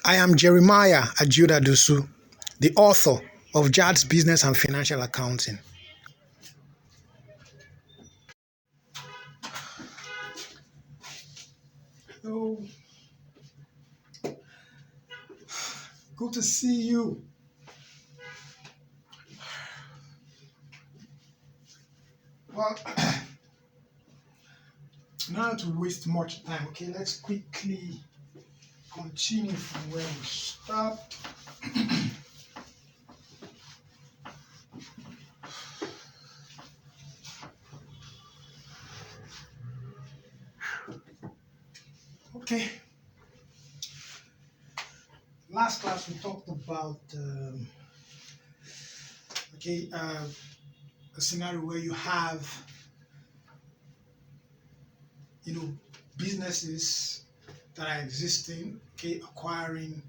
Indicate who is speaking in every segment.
Speaker 1: I am Jeremiah Ajuda Dusu, the author of JAD's Business and Financial Accounting. Oh, good to see you. Well, not to waste much time, okay, let's quickly continue from where we stopped. Okay. Last class we talked about a scenario where you have businesses that are existing, okay, acquiring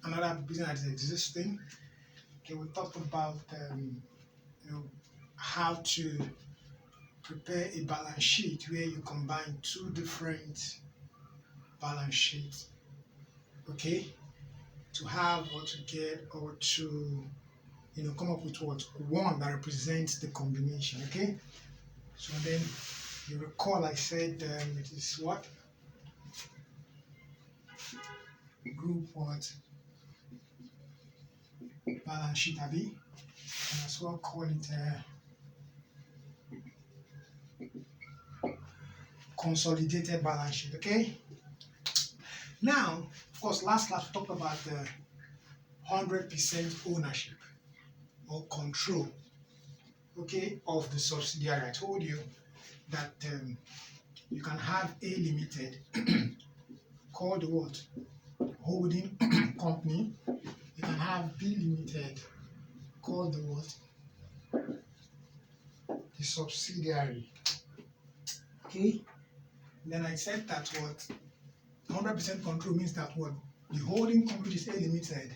Speaker 1: another business that is existing. Okay, we talked about how to prepare a balance sheet where you combine two different balance sheets, okay, to have what to get or to come up with one that represents the combination, okay. So then you recall I said it is what group what balance sheet abi, and as well call it consolidated balance sheet, okay. Now, of course, last class we talked about the 100% ownership or control, okay, of the subsidiary. I told you that you can have A limited called what? Holding company. You can have B limited called the what? The subsidiary. Okay? Then I said that what 100% control means that what the holding company, which is A limited,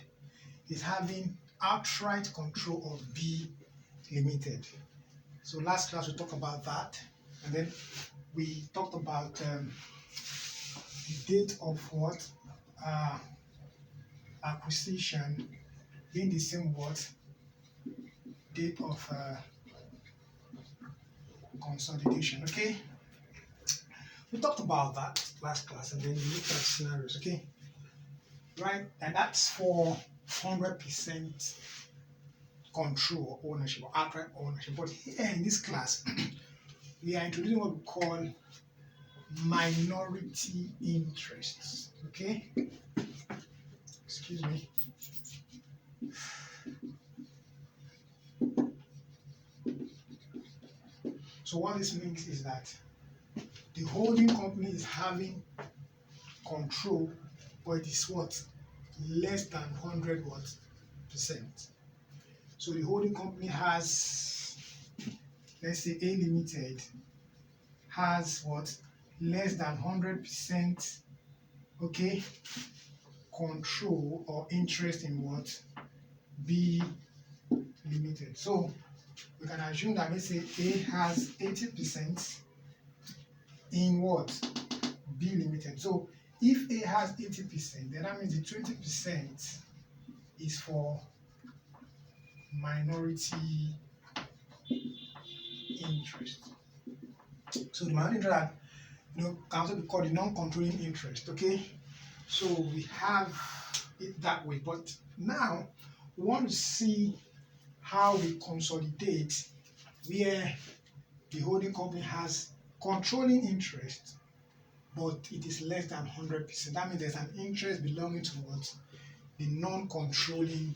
Speaker 1: is having outright control of B limited. So last class we talked about that, and then we talked about the date of what acquisition being the same what date of consolidation. Okay, we talked about that last class, and then we looked at scenarios. Okay, right, and that's for 100% control or ownership or outright ownership. But here in this class, we are introducing what we call minority interests. Okay, excuse me. So what this means is that the holding company is having control, but it is what? Less than 100 what percent. So the holding company has, let's say A limited has what? Less than 100%, okay, control or interest in what? B limited. So we can assume that, let's say A has 80% in what? B limited. So if A has 80%, then that means the 20% is for minority interest. So the minority interest that can also be called the non-controlling interest. Okay, so we have it that way. But now we want to see how we consolidate where the holding company has controlling interest, but it is less than 100%. That means there's an interest belonging to what? The non-controlling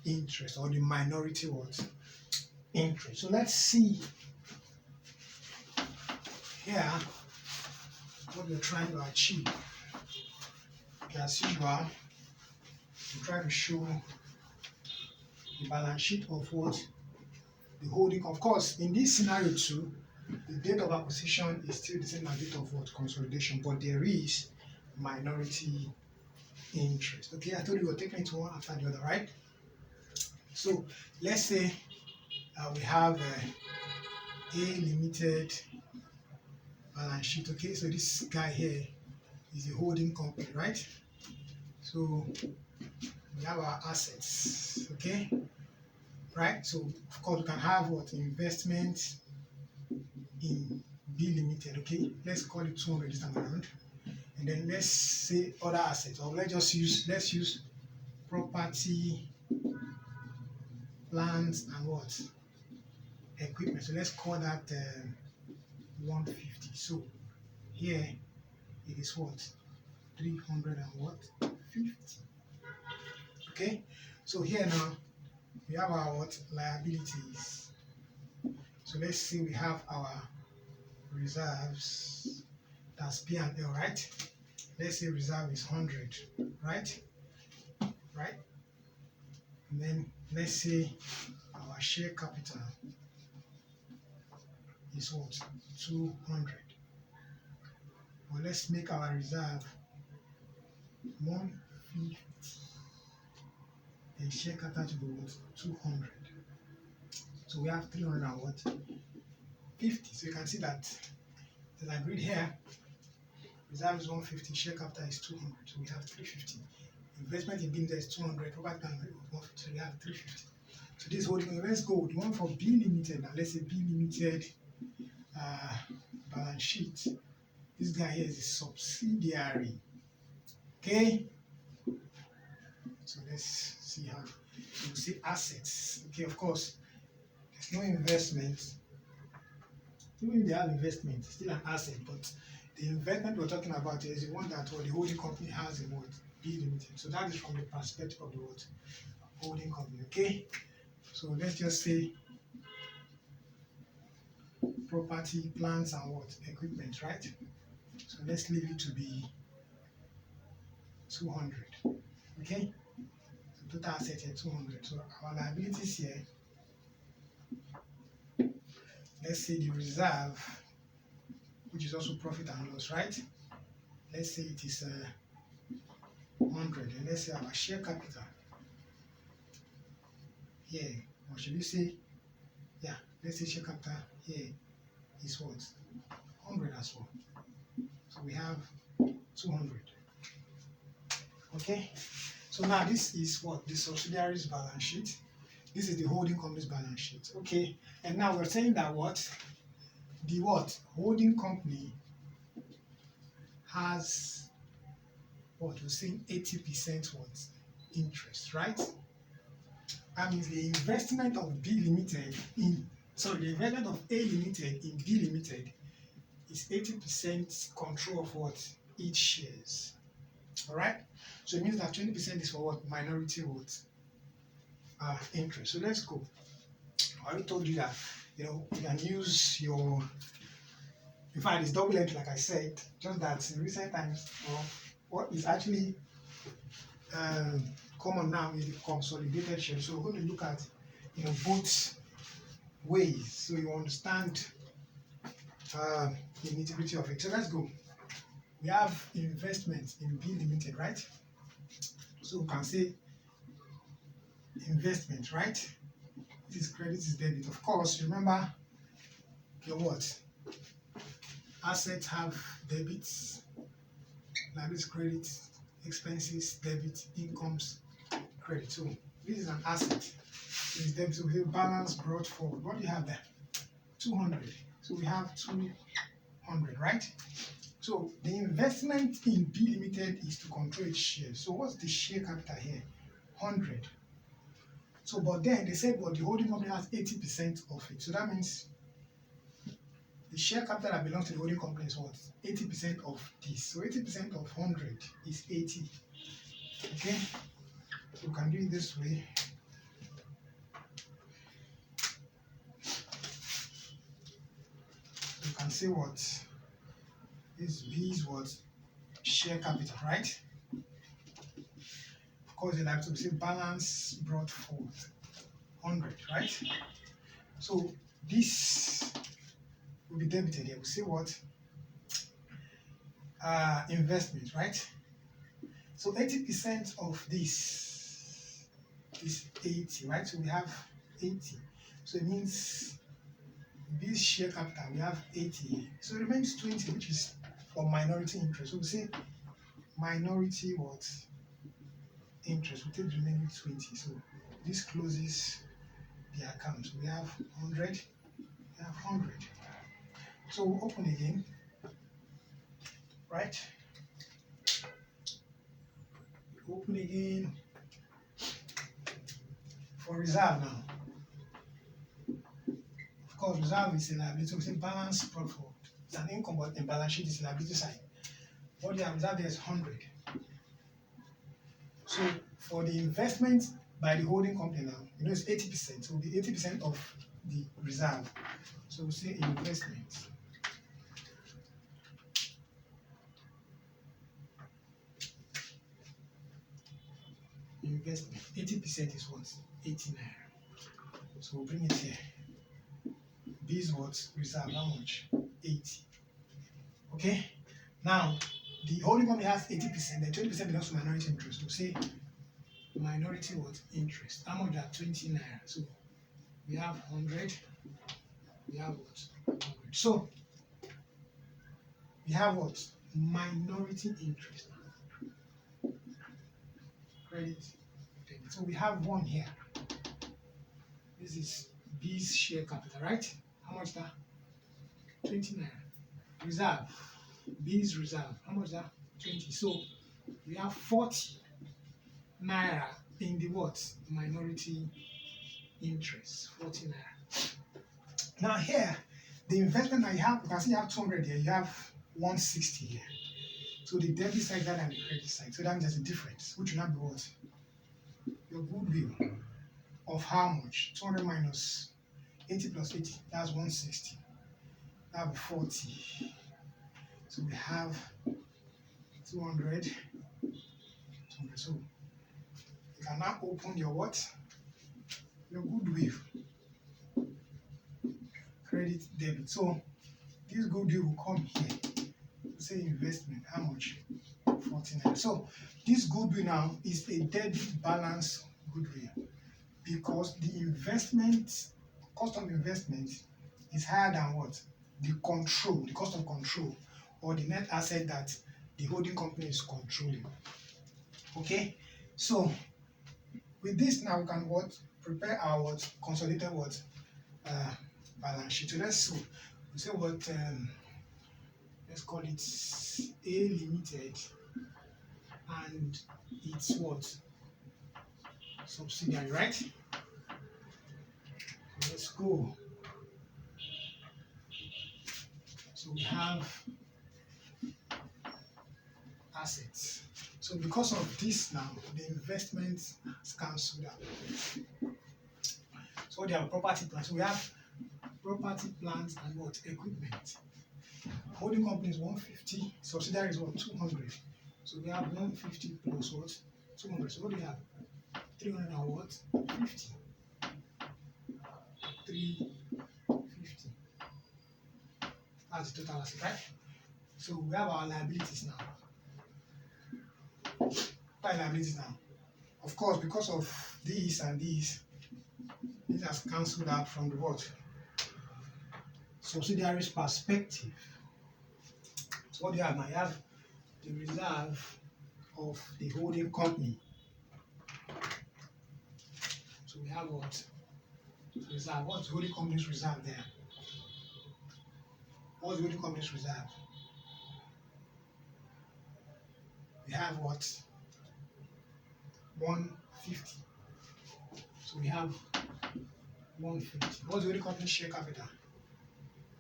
Speaker 1: interest or the minority what? Interest. So let's see here what we're trying to achieve. Okay, as usual, we try to show the balance sheet of what? The holding. Of course, in this scenario too, the date of acquisition is still the same as date of what? Consolidation, but there is minority interest. Okay, I told you we're taking it one after the other, right? So let's say we have A limited balance sheet. Okay, so this guy here is a holding company, right? So we have our assets, okay? Right? So of course we can have what investment in B Limited, okay? Let's call it 200 this time around. And then let's say other assets, or let's use property, plants, and what? Equipment. So let's call that 150. So here it is what? 300 and what? 50. Okay? So here now we have our what? Liabilities. So let's say we have our reserves. That's P and L, right? Let's say reserve is 100, right? Right? And then let's say our share capital is what? 200. Well, let's make our reserve 150. Then share capital to be what? 200. So we have 300 and what? 50. So you can see that as I agreed here, reserve is 150, share capital is 200. So we have 350. Investment in business is 200, property and 150. So we have 350. So this holding, let's go. The one for B Limited, now let's say B Limited balance sheet. This guy here is a subsidiary. Okay? So let's see how we see assets. Okay, of course, there's no investment. Even if they have investment, it's still an asset, but the investment we're talking about is the one that the holding company has in what? B Limited. So that is from the perspective of the what? Holding company. Okay? So let's just say property, plants, and what? Equipment, right? So let's leave it to be 200. Okay? So total asset here 200. So our liabilities here, let's say the reserve, which is also profit and loss, right? Let's say it is 100, and let's say our share capital here, or should we say, yeah, let's say share capital here is what? 100 as well. So we have 200. Okay, so now this is what? The subsidiary's balance sheet. This is the holding company's balance sheet. Okay, and now we're saying that what? The what? Holding company has what? We're saying 80% what? Interest, right? That means the investment of B Limited in, sorry, the investment of A Limited in B Limited is 80% control of what? Each shares. Alright? So it means that 20% is for what? Minority what? Interest. So let's go. I already told you that, you can use your, in fact, it's double entry, like I said, just that in recent times, what is actually common now is the consolidated share. So we're going to look at, both ways, so you understand the nitty-gritty of it. So let's go. We have investment in B Limited, right? So we can say investment, right? This is credit, this is debit. Of course, remember your what? Assets have debits, liabilities credit, expenses debit, incomes credit. So this is an asset. This is debit. So we have balance brought forward. What do you have there? 200. So we have 200, right? So the investment in B Limited is to control its shares. So what's the share capital here? 100. So, but then they said, well, the holding company has 80% of it. So that means the share capital that belongs to the holding company is what? 80% of this. So 80% of 100 is 80. Okay? So we can do it this way. You can say what? This B is what? Share capital, right? Of course, you'll have to say balance brought forth 100, right? So this will be debited here. We say what? Investment, right? So 80% of this is 80, right? So we have 80. So it means this share capital, we have 80. So it remains 20, which is for minority interest. So we say minority what? interest. We take the remaining 20. So this closes the account. We have 100. We have 100. So we open again, right? Open again for reserve now. Of course, reserve is a liability. So we say balance profit. It's an income, but in balance sheet is a liability side. What you have reserved there is 100. So for the investment by the holding company now, it's 80%. So it will be 80% of the reserve. So we say investment. Investment. 80% is what? 80 naira. So we'll bring it here. B is what? Reserve. How much? 80. Okay? Now, the holding company has 80%, then 20% belongs to minority interest. We'll say minority what? Interest. How much? That 20 naira. So we have 100. We have what? 100. So we have what? Minority interest. Credit. So we have one here. This is B's share capital, right? How much that? 20 naira. Reserve. B's reserve. How much that? 20. So we have 40 naira in the what? Minority interest. 40 naira. Now here, the investment that you have, you can see you have 200 here, you have 160 here. So the debit side rather than the credit side. So that means there's a difference, which will not be what? Your goodwill of how much? 200 minus 80 plus 80, that's 160. That will be 40. So we have 200. 200. So you can now open your what? Your goodwill. Credit, debit. So this goodwill will come here. Say investment, how much? 49. So this goodwill now is a debit balance goodwill because the investment, cost of investment is higher than what? The control, the cost of control, or the net asset that the holding company is controlling. Okay, so with this now we can what? Prepare our what? Consolidated what? Balance sheet. So let's say what? Let's call it A Limited, and it's what? Subsidiary, right? So let's go. So we have assets. So because of this now, the investment is cancelled out. So they have property plants. So we have property plants and what? Equipment. Holding company is 150, subsidiary is what? 200. So we have 150 plus what? 200. So what do we have? 300 and what? 50. 350. That's the total asset, right? So we have our liabilities now. What are liabilities now? Of course, because of these and these, this has cancelled out from the what? Subsidiary's perspective. So what do you have now? You have the reserve of the holding company. So we have what? Reserve. What's the holding company's reserve there? What's the holding company's reserve? We have what? 150. So we have 150. What's the holding company's share capital?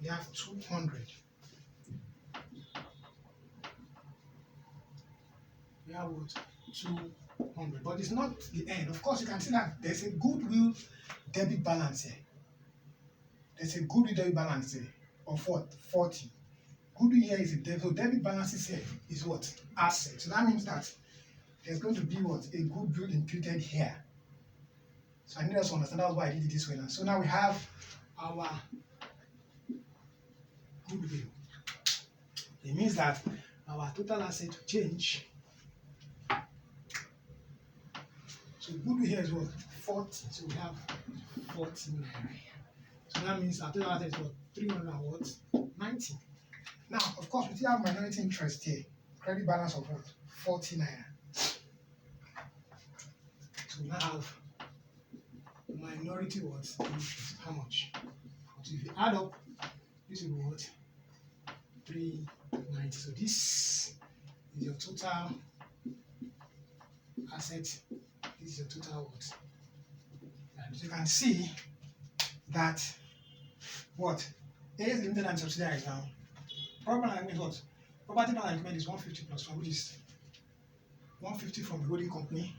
Speaker 1: We have 200. We have what? 200. But it's not the end. Of course, you can see that there's a goodwill debit balance here. There's a goodwill debit balance here of what? 40. Goodwill here is a debit. So debit balances here is what? Asset. So that means that there's going to be what? A goodwill imputed here. So I need us to understand that's why I did it this way now. So now we have our goodwill. It means that our total asset will change. So goodwill here is what? 40. So we have 40 naira. So that means our total asset is what? 300 and what? 90. Now, of course, we still have minority interest here. Credit balance of what? 40 naira. So we now have minority what? Interest. How much? So if you add up, this will be what? 390. So this is your total asset. This is your total what? And you can see that what? AS limited and subsidiary now. Property management is what? Property management is 150 plus 1, which is 150 from the holding company,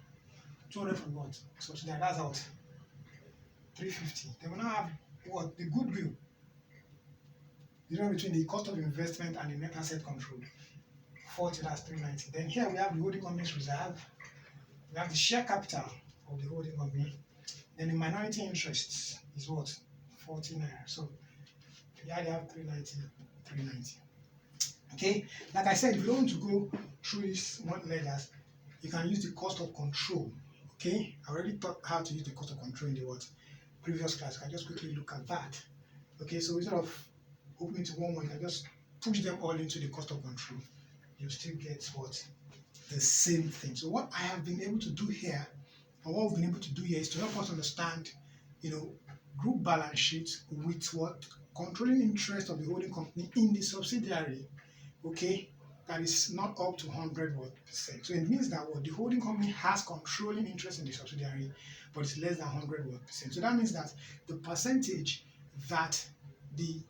Speaker 1: 200 from what? Subsidiary. That's out. 350. Then we now have what? The goodwill. The difference between the cost of investment and the net asset control. 40, that's 390. Then here we have the holding company's reserve. We have the share capital of the holding company. Then the minority interests is what? 40 naira. So here they have 390, 390. Okay, like I said, if you don't want to go through these ledgers, you can use the cost of control. Okay, I already taught how to use the cost of control in the what? Previous class. You can just quickly look at that. Okay, so instead of opening to one, you can just push them all into the cost of control. You still get what? The same thing. So what I have been able to do here, or what we've been able to do here, is to help us understand, group balance sheet with what? Controlling interest of the holding company in the subsidiary. Okay, that is not up to 100%. So it means that what the holding company has controlling interest in the subsidiary, but it's less than 100%. So that means that the percentage that the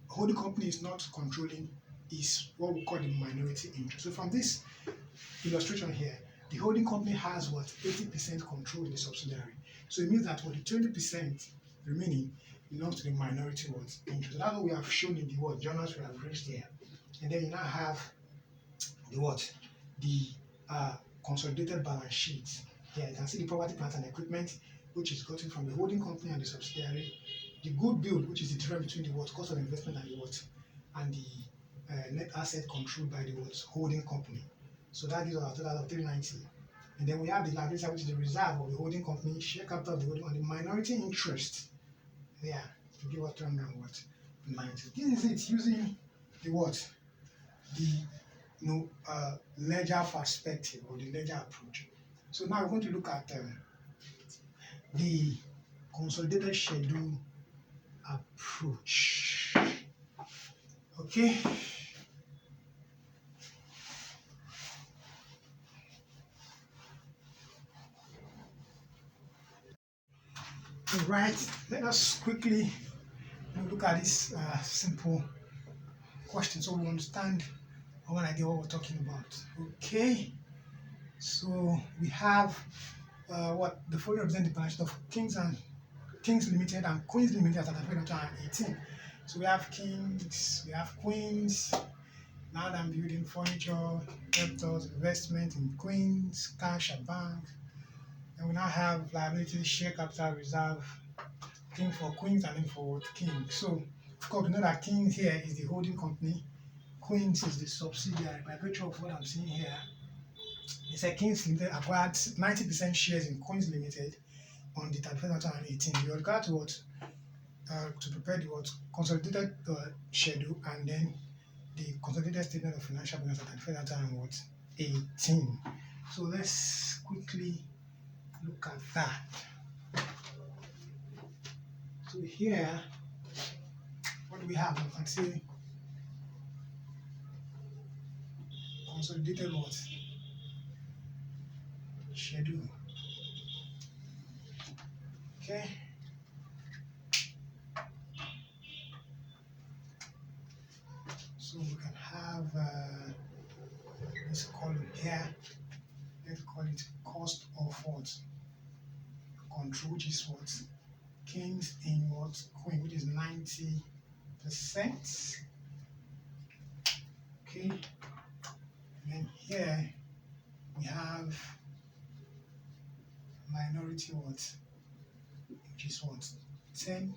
Speaker 1: holding company is not controlling is what we call the minority interest. So from this illustration here, the holding company has what? 80% control in the subsidiary. So it means that what the 20% remaining belongs to the minority what? Interest. So that's what we have shown in the what? Journals we have raised here. And then you now have the what? The consolidated balance sheet. Here you can see the property, plant and equipment, which is gotten from the holding company and the subsidiary. The goodwill, which is the difference between the what? Cost of investment and the what? And the net asset controlled by the what? Holding company. So that gives us a total of 390. And then we have the liability, which is the reserve of the holding company, share capital of the holding, and the minority interest. Yeah, to give us 390. This is it using the what? The ledger perspective or the ledger approach. So now we're going to look at the consolidated schedule approach. Okay. All right. Let us quickly look at this simple question so we understand one idea what we're talking about. Okay. So we have what the following represent the balance sheet of Kings Limited and Queens Limited as at 2018. So we have Kings, we have Queens, land and building, furniture, debtors, investment in Queens, cash at bank. And we now have liabilities, share capital, reserve, King for Queens and then for King. So of course we know that King here is the holding company, Queens is the subsidiary. By virtue of what I'm seeing here, it's a Kings Limited acquired 90% shares in Queens Limited on the 31st of 2018. We are required to what? To prepare the what? Consolidated schedule and then the consolidated statement of financial balance at 31st of 2018. So let's quickly look at that. So here, what do we have? You can see consolidated what? Schedule. Okay. So we can have this column here. Let's call it cost of what? Control, which is what? Kings in what? Queen, which is 90%. Okay. And then here we have minority what? Which is what? 10%.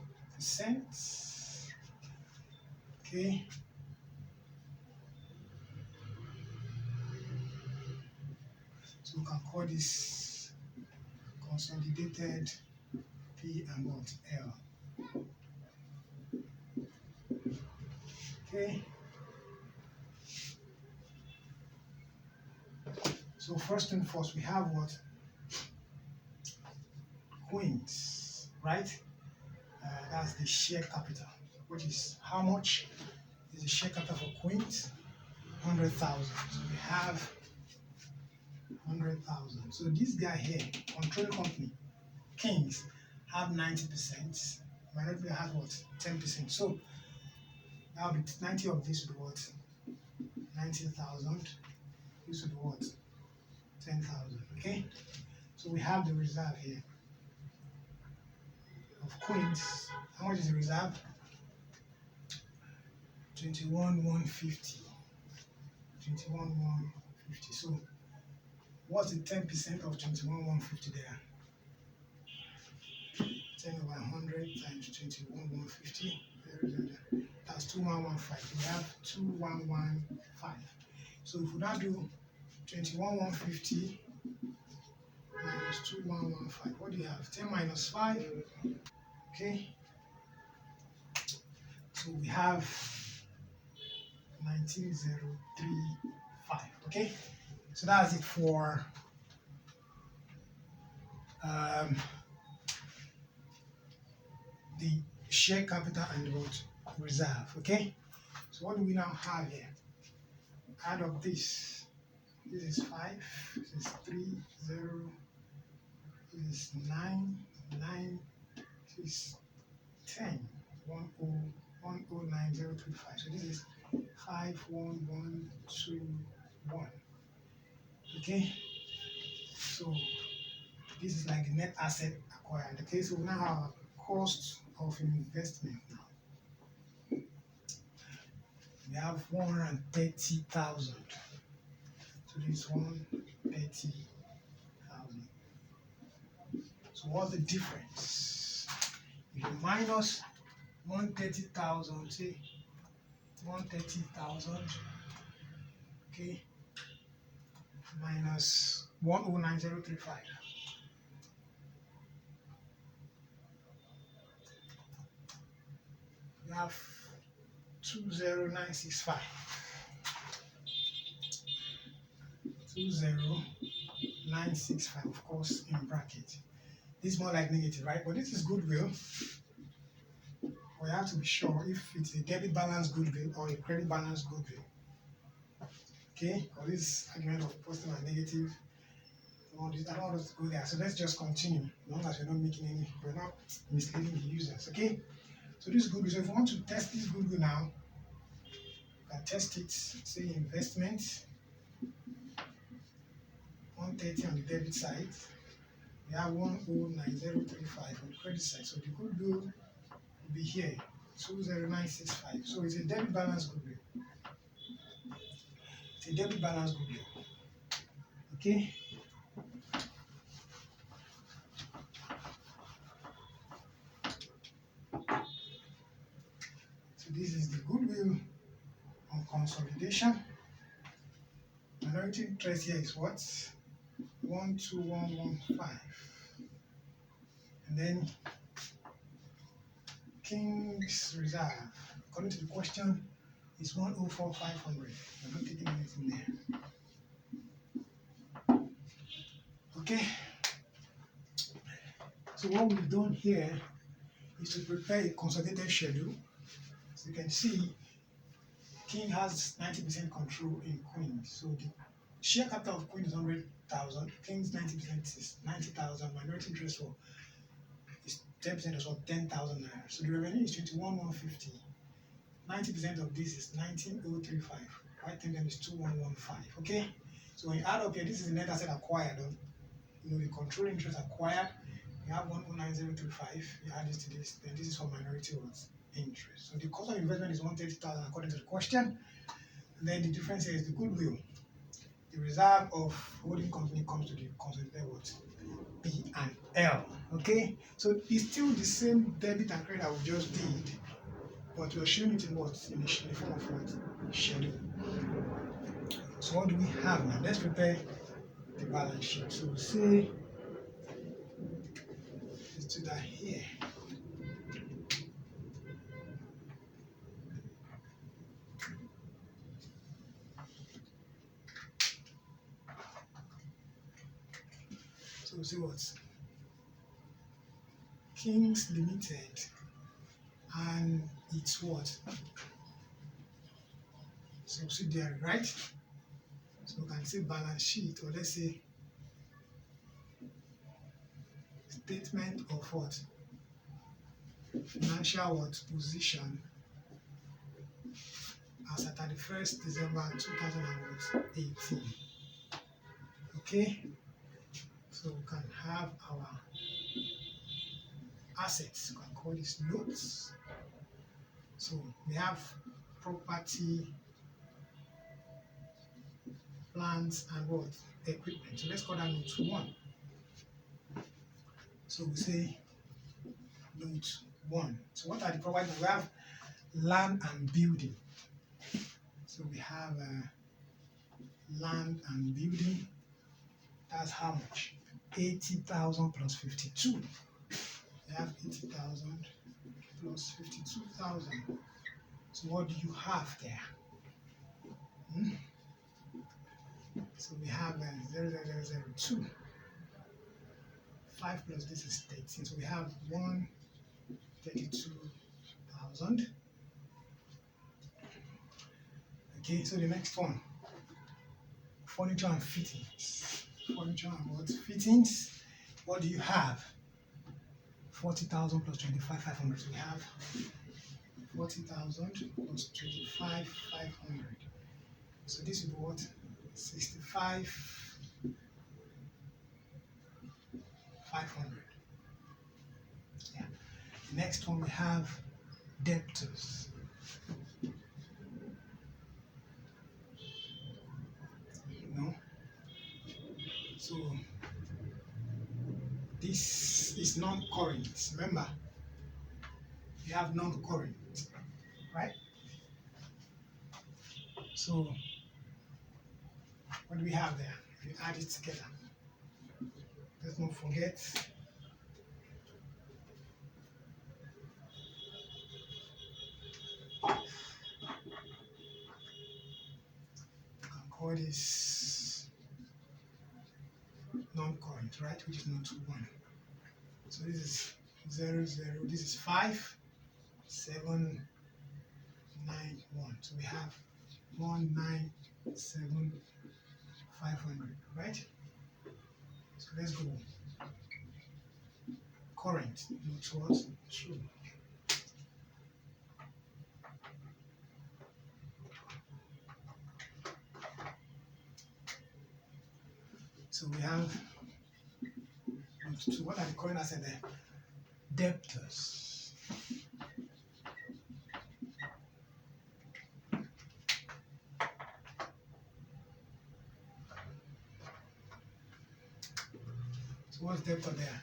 Speaker 1: Okay. So we can call this consolidated P and what? L. Okay. So first and first, we have what? Queens, right? That's the share capital, which is how much is the share capital for Queens? 100,000. So we have 100,000. So this guy here, controlling company, Kings, have 90%. Minority has what? 10%. So that'll be 90 of this would be what? 90,000. This would be what? 10,000. Okay? So we have the reserve here of Queens. How much is the reserve? 21,150. 21,150. So what's the 10% of 21,150 there? 10 over 100 times 21,150. That's 2115. We have 2115. So if we now do 21,150 minus 2115, what do you have? 10 minus 5. Okay. So we have 19,035. Okay. So that's it for the share capital and what reserve. Okay. So what do we now have here? Add up this. This is 5. This is 3, 0. This is 9, 9. This is 10, 109,035. So this is 51121. Okay. So this is like the net asset acquired. Okay. So we now have a cost of investment now. We have 130,000. So this is 130,000. So what's the difference? If you minus 130,000, say 130,000, okay, minus 109,035. We have 20965. 20965, of course, in bracket. This is more like negative, right? But this is goodwill. We have to be sure if it's a debit balance goodwill or a credit balance goodwill. Okay? Or this argument of positive and negative. I don't want us to go there. So let's just continue. As long as we're not misleading the users. Okay? So this is goodwill. So if we want to test this goodwill now, we can test it. Say investment. 130 on the debit side. We have 109,035 on the credit side. So the goodwill will be here, 20965. So it's a debit balance goodwill. It's a debit balance goodwill. Okay. So this is the goodwill on consolidation. Minority interest here is what? 12115. And then King's reserve, according to the question, is 104,500. I'm not taking anything there. Okay. So what we've done here is to prepare a consolidated schedule. So you can see King has 90% control in Queen. So the share capital of Queen is 100,000. King's 90% is 90,000. Minority interest for is 10% as well, 10,000 naira. So the revenue is 21,150. 90% of this is 19,035. Right then is 2115. Okay. So when you add up here, this is the net asset acquired. The control interest acquired. You have 109,035. You add this to this. Then this is for minority interest. So the cost of investment is 130,000 according to the question. And then the difference here is the goodwill. The reserve of holding company comes to the consolidated what? P and L. Okay? So it's still the same debit and credit that we just did, but we're showing it in what? In the form of what? Schedule. So what do we have now? Let's prepare the balance sheet. So we'll say let's do that here. So we'll see what? Kings Limited and it's what? Subsidiary, right? So we can say balance sheet, or let's say statement of what? Financial what? Position as at 31st December 2018. Okay? So we can have our assets, we can call this notes. So we have property, plants, and what? Equipment. So let's call that note 1. So we say note 1. So what are the property? We have land and building. So we have land and building. That's how much? 80,000 plus 52. We have 80,000 plus 52,000. So what do you have there? So we have 0,002. 5 plus this is 13. So we have 132,000. Okay, so the next one, furniture and fittings. Furniture and what? Fittings. What do you have? 40,000 plus 25,500. So we have 40,000 plus 25,500. So this will be what? 65,500. Yeah. Next one we have debtors. So this is non-current. Remember, we have non-current, right? So what do we have there? If you add it together, let's not forget you can call this non-current, right? Which is not 1. So this is 0, 0. This is 5, 7, 9, 1. So we have 197,500, right? So let's go. Current, not what? True. So we have what are the current assets there? Debtors. So what's debtor there?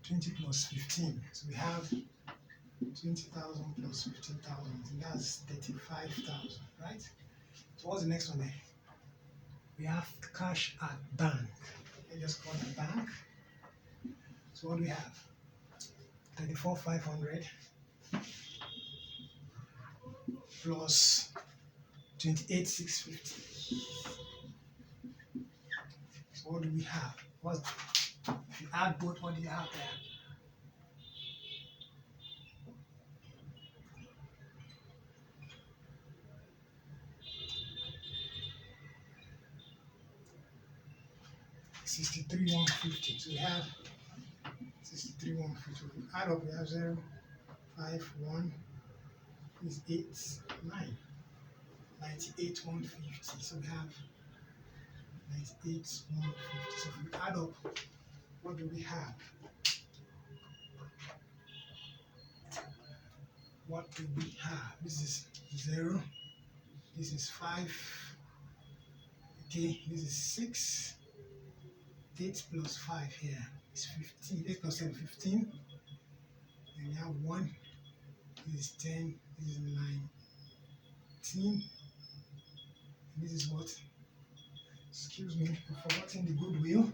Speaker 1: 20 plus 15. So we have 20,000 plus 15,000. That's 35,000, right? So what's the next one there? We have cash at bank. Let's just call it bank. So what do we have? 34,500 plus 28,650. So what do we have? If you add both, what do you have there? $63,150. So we have 63,150. We add up, we have 0, 5, 1 is 8, 9. 98,150. So we have 98,150. So if we add up, what do we have? What do we have? This is 0. This is 5. Okay, this is 6. 8 plus 5 here is 15. 8 plus 7, 15. Then we have 1. This is 10. This is 19. And this is what? Excuse me, I've forgotten the goodwill.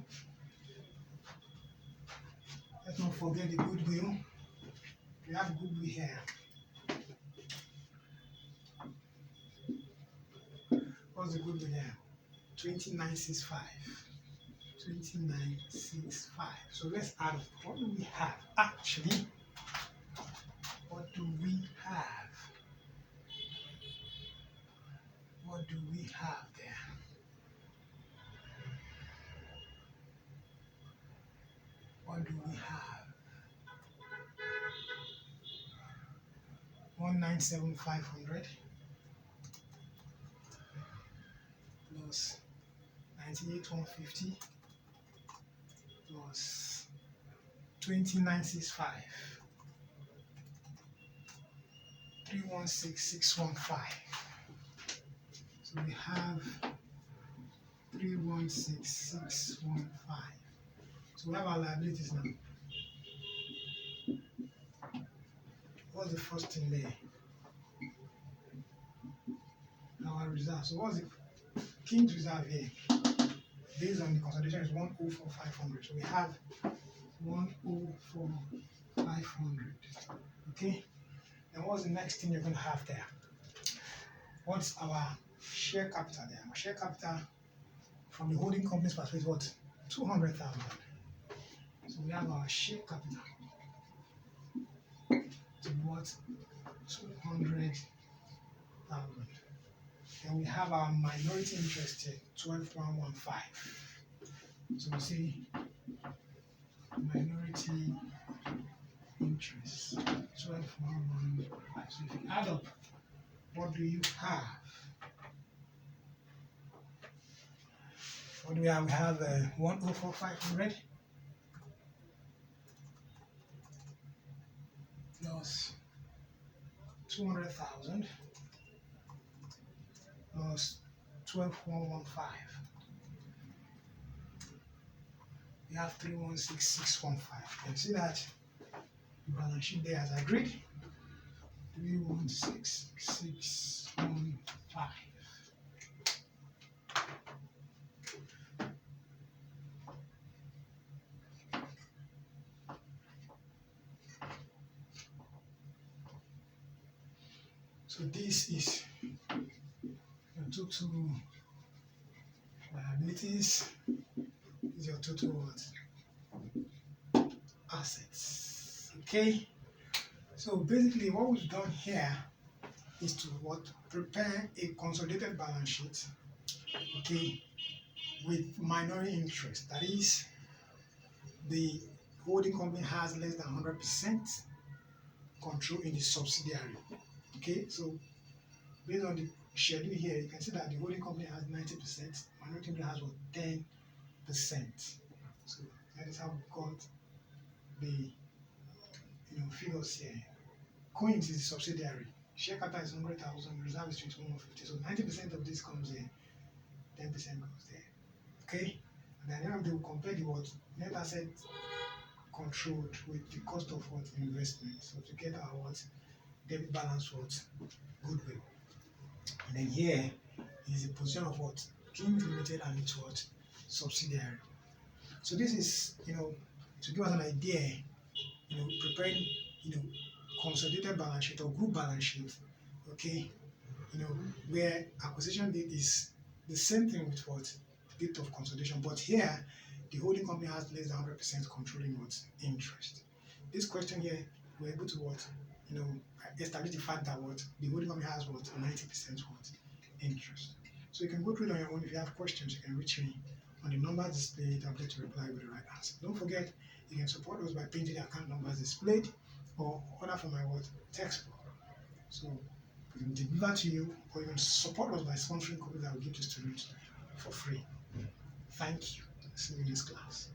Speaker 1: Let's not forget the goodwill. We have goodwill here. What's the goodwill here? 29,650. 2965. So let's add up. What do we have? Actually, what do we have? What do we have there? What do we have? 197,500 plus 98,150 plus 2965, 316,615. So we have 316,615. So we have our liabilities now. What's the first thing there? Our reserve. So what's the King's reserve here? Based on the consolidation is 104,500. So we have 104,500. Okay. Then what's the next thing you're going to have there? What's our share capital there? Our share capital from the holding company's perspective, what? 200,000. So we have our share capital to what? 200,000. Then we have our minority interest here, 12,115. So we say minority interest, 12,115. So if you add up, what do you have? What do we have? We have 104,500 plus 200,000 plus 12,115. We have 316,615. You can see that the balance sheet there has agreed. 316,615. So this is your total liabilities. This is your total what? Assets. Okay. So basically what we've done here is to what? Prepare a consolidated balance sheet, okay, with minority interest. That is, the holding company has less than 100% control in the subsidiary. Okay, so based on the schedule here, you can see that the holding company has 90%, minority company has what? 10%. So that is how we got the figures here. Coins is the subsidiary. Share capital is 100,000, reserve is 21,150. So 90% of this comes here, 10% goes there. Okay? And then at the end of the day, we compare the what? Net asset controlled with the cost of what? Investment. So to get our what? Debit balance what? Goodwill. And then here is the position of what? Kings Limited and its what? Subsidiary. So this is, to give us an idea, preparing, consolidated balance sheet or group balance sheet, okay, where acquisition date is the same thing with what? Date of consolidation. But here, the holding company has less than 100% controlling what? Interest. This question here, we're able to what? Establish the fact that what? The holding company has what? 90% what? Interest. So you can go through it on your own. If you have questions, you can reach me on the numbers displayed. I'll get to reply with the right answer. Don't forget, you can support us by printing the account numbers displayed or order from my what? Textbook. So we can deliver to you, or you can support us by sponsoring copies that will give to students for free. Thank you. See you in this class.